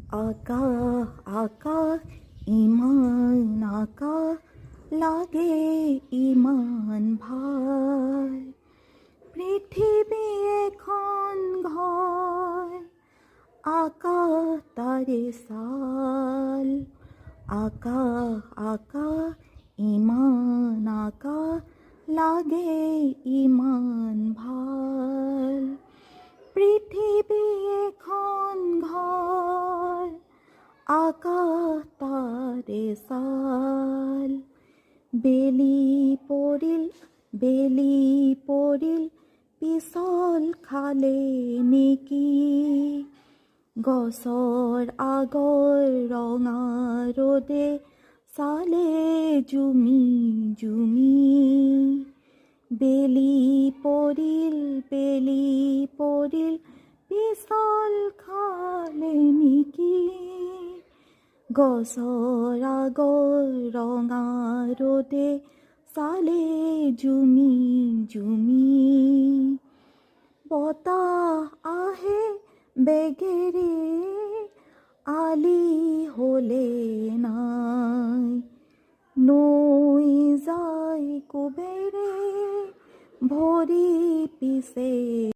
আকা আকা ইমান আকা লাগে ইমান ভাল পৃথিৱী এখন ঘৰ আকা তাৰে চাল আকা আকা ইমান আকা লাগে ইমান ভাল পৃথিৱী এখন ঘৰ আকা তাৰে চাল বেলি পৰিল পিছল খালে নেকি গছৰ আগৰ ৰঙা ৰ'দে চালে জুমি জুমি বেলি পৰিল পিছল খালে নেকি গছৰ আগৰ ৰঙা ৰ'দে চালে জুমি জুমি বতাহ আহে বেগেৰে আলি হলে নাই নৈ যায় কুবেৰে ভৰি পিছে